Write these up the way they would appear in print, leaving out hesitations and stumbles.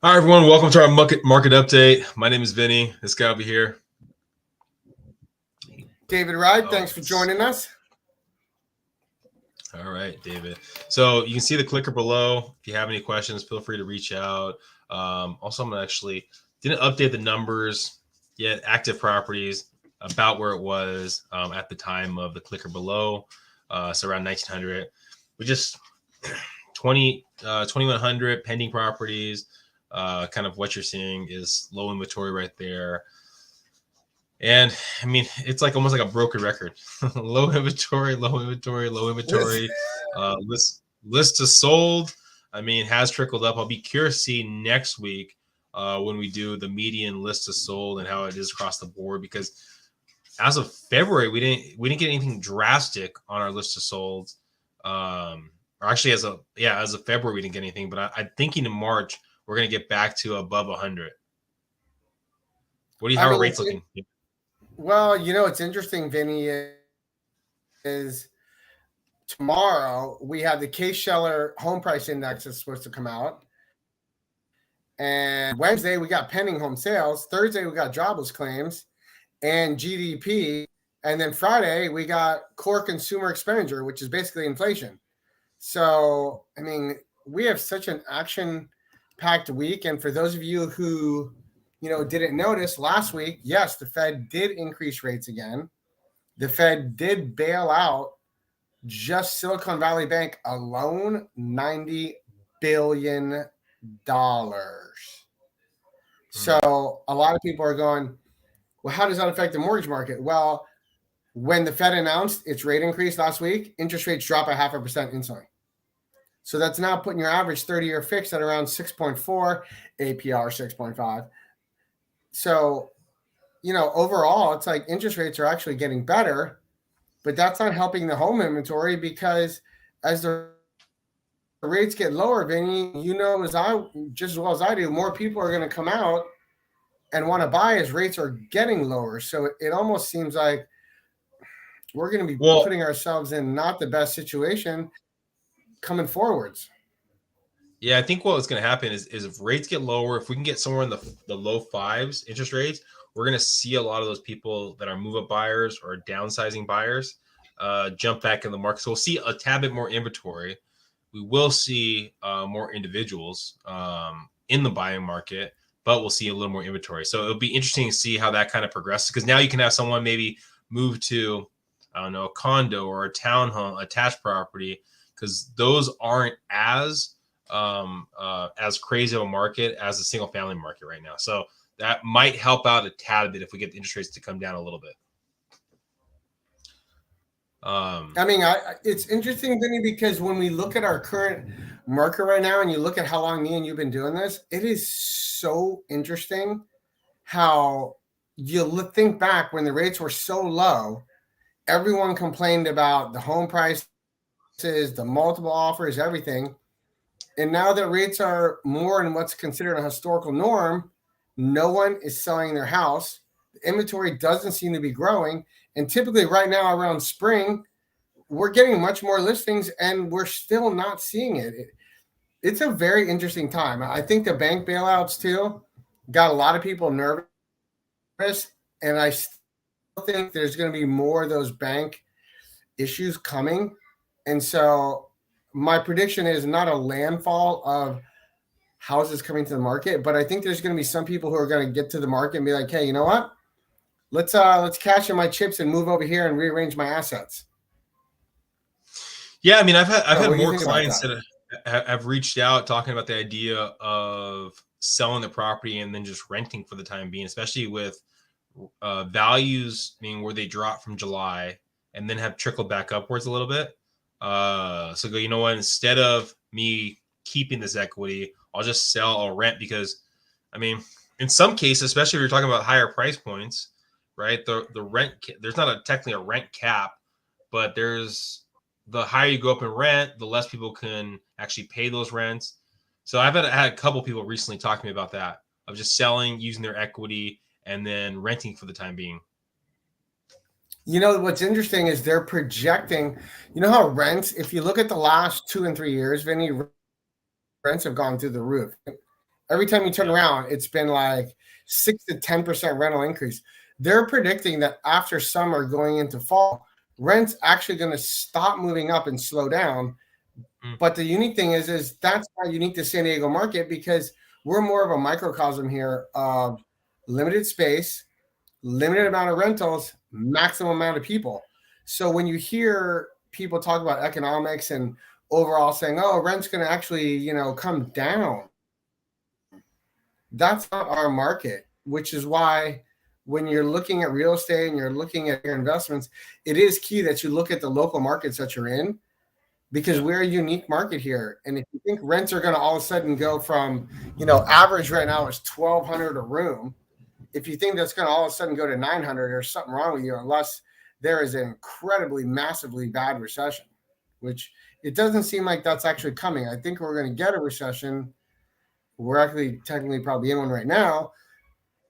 Hi, everyone. Welcome to our market update. My name is Vinnie. This guy over here. David Wright, Oh, thanks for joining us. All right, David. So you can see the clicker below. If you have any questions, feel free to reach out. Also, I'm actually didn't update the numbers yet. Active properties about where it was at the time of the clicker below. So around 1900. We just 2100 pending properties. Kind of what you're seeing is low inventory right there. And I mean, it's like almost like a broken record. Low inventory, low inventory, low inventory. List to sold. I mean, has trickled up. I'll be curious to see next week when we do the median list to sold and how it is across the board. Because as of February, we didn't get anything drastic on our list to sold. Or actually, as of February, we didn't get anything. But I'm thinking in March we're gonna get back to above 100. How are rates looking? Well, it's interesting, Vinny, is tomorrow we have the Case-Shiller home price index that's supposed to come out. And Wednesday we got pending home sales. Thursday we got jobless claims and GDP. And then Friday we got core consumer expenditure, which is basically inflation. So, I mean, we have such an action-packed week. And for those of you who didn't notice last week, yes, the Fed did increase rates again. The Fed did bail out just Silicon Valley Bank alone $90 billion. So a lot of people are going, well, how does that affect the mortgage market? Well, when the Fed announced its rate increase last week, interest rates dropped by 0.5% instantly. So that's now putting your average 30-year fix at around 6.4, APR 6.5. So, overall, it's like interest rates are actually getting better, but that's not helping the home inventory because as the rates get lower, Vinny, just as well as I do, more people are going to come out and want to buy as rates are getting lower. So it almost seems like we're going to be putting ourselves in not the best situation coming forwards. Yeah, I think what's going to happen is if rates get lower, if we can get somewhere in the low fives interest rates, we're going to see a lot of those people that are move-up buyers or downsizing buyers jump back in the market. So we'll see a tad bit more inventory. We will see more individuals in the buying market, but we'll see a little more inventory. So it'll be interesting to see how that kind of progresses because now you can have someone maybe move to, I don't know, a condo or a townhome, attached property, because those aren't as crazy of a market as the single family market right now. So that might help out a tad bit if we get the interest rates to come down a little bit. It's interesting, Vinny, because when we look at our current market right now and you look at how long me and you've been doing this, it is so interesting how you think back when the rates were so low, everyone complained about the home prices, the multiple offers, everything. And now that rates are more in what's considered a historical norm, no one is selling their house. The inventory doesn't seem to be growing. And typically right now around spring, we're getting much more listings and we're still not seeing it. It's a very interesting time. I think the bank bailouts too got a lot of people nervous. And I still think there's going to be more of those bank issues coming. And so my prediction is not a landfall of houses coming to the market, but I think there's going to be some people who are going to get to the market and be like, hey, you know what? Let's cash in my chips and move over here and rearrange my assets. Yeah, I mean, I've had more clients that have reached out talking about the idea of selling the property and then just renting for the time being, especially with values, where they dropped from July and then have trickled back upwards a little bit. So go, you know what, instead of me keeping this equity, I'll just sell or rent because, in some cases, especially if you're talking about higher price points, right? The rent, there's not technically a rent cap, but there's the higher you go up in rent, the less people can actually pay those rents. So I've had a couple people recently talk to me about that, of just selling, using their equity, and then renting for the time being. What's interesting is they're projecting, how rents, if you look at the last 2 and 3 years, Vinny, rents have gone through the roof. Every time you turn around, it's been like 6 to 10% rental increase. They're predicting that after summer going into fall, rent's actually going to stop moving up and slow down. But the unique thing is that's not unique to San Diego market, because we're more of a microcosm here of limited space, limited amount of rentals, maximum amount of people. So when you hear people talk about economics and overall saying, oh, rent's going to actually, you know, come down, that's not our market, which is why when you're looking at real estate and you're looking at your investments, it is key that you look at the local markets that you're in, because we're a unique market here. And if you think rents are going to all of a sudden go from, you know, average right now is $1,200 a room. If you think that's going to all of a sudden go to 900, there's something wrong with you, unless there is an incredibly, massively bad recession, which it doesn't seem like that's actually coming. I think we're going to get a recession. We're actually technically probably in one right now,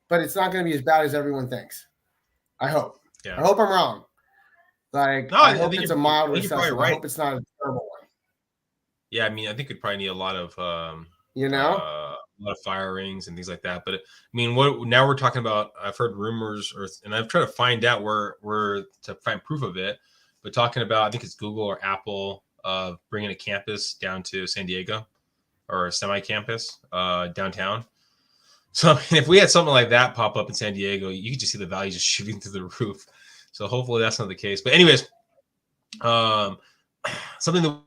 but it's not going to be as bad as everyone thinks. I hope. Yeah. I hope I'm wrong. Like, no, I hope it's a mild recession. Right. I hope it's not a terrible one. Yeah, I mean, I think we'd probably need a lot of, a lot of firings and things like that. But I mean, what now we're talking about? I've heard rumors, and I've tried to find out where to find proof of it. But talking about, I think it's Google or Apple, bringing a campus down to San Diego, or a semi-campus downtown. So I mean, if we had something like that pop up in San Diego, you could just see the value just shooting through the roof. So hopefully that's not the case. But anyways, something that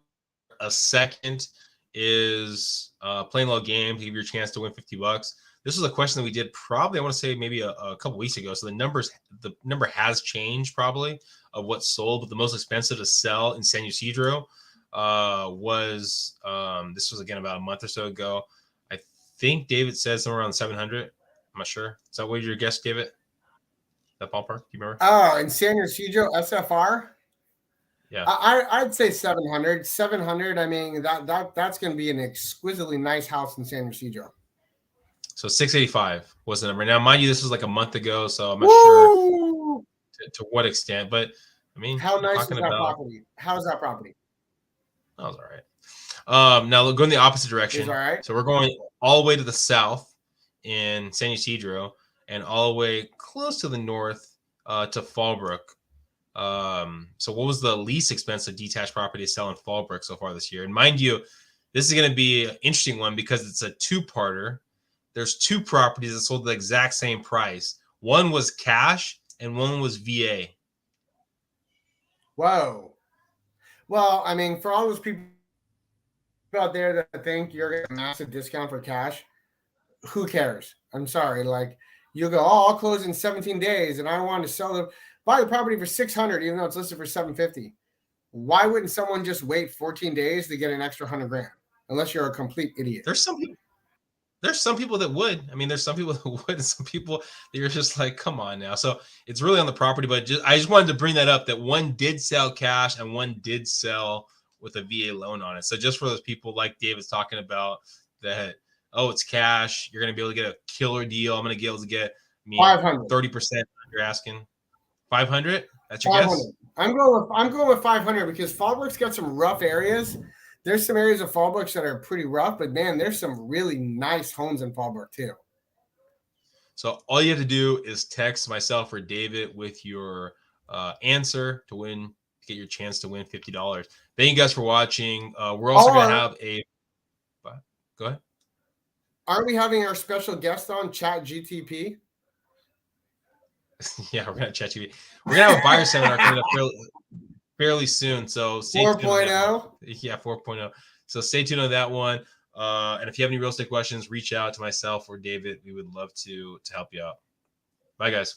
a second is playing a little game to give you a chance to win $50. This was a question that we did probably, I want to say maybe a couple weeks ago. So the number has changed probably of what's sold, but the most expensive to sell in San Ysidro was this was again about a month or so ago. I think David said somewhere around 700. I'm not sure. Is that what your guess, David? That ballpark? Do you remember? Oh, in San Ysidro SFR? Yeah. I'd say 700. 700, I mean, that's going to be an exquisitely nice house in San Ysidro. So 685 was the number. Now, mind you, this was like a month ago, so I'm not sure to what extent. But, I mean, how nice is that property? How's that property? That was all right. Now, going the opposite direction. All right. So we're going all the way to the south in San Ysidro and all the way close to the north to Fallbrook. So what was the least expensive detached property to sell in Fallbrook so far this year? And mind you, this is going to be an interesting one because it's a two-parter. There's two properties that sold the exact same price. One was cash and one was VA. Whoa. Well, I mean, for all those people out there that think you're getting a massive discount for cash, who cares? I'm sorry. Like, you go, oh, I'll close in 17 days and I want to buy the property for 600, even though it's listed for 750. Why wouldn't someone just wait 14 days to get an extra $100,000? Unless you're a complete idiot. There's some people that would. I mean, there's some people that would, and some people that you're just like, come on now. So it's really on the property, but I just wanted to bring that up that one did sell cash and one did sell with a VA loan on it. So just for those people like David's talking about that, oh, it's cash, you're going to be able to get a killer deal. I'm going to be able to get 30% you're asking. 500? That's your 500. Guess? I'm going with 500 because Fallbrook's got some rough areas. There's some areas of Fallbrook that are pretty rough, but man, there's some really nice homes in Fallbrook too. So all you have to do is text myself or David with your answer to get your chance to win $50. Thank you guys for watching. We're also going to have a. Go ahead. Aren't we having our special guest on Chat GTP? Yeah, we're gonna chat GTP. We're gonna have a buyer seminar coming up fairly soon. So 4.0. Yeah, 4.0. So stay tuned on that one. And if you have any real estate questions, reach out to myself or David. We would love to help you out. Bye, guys.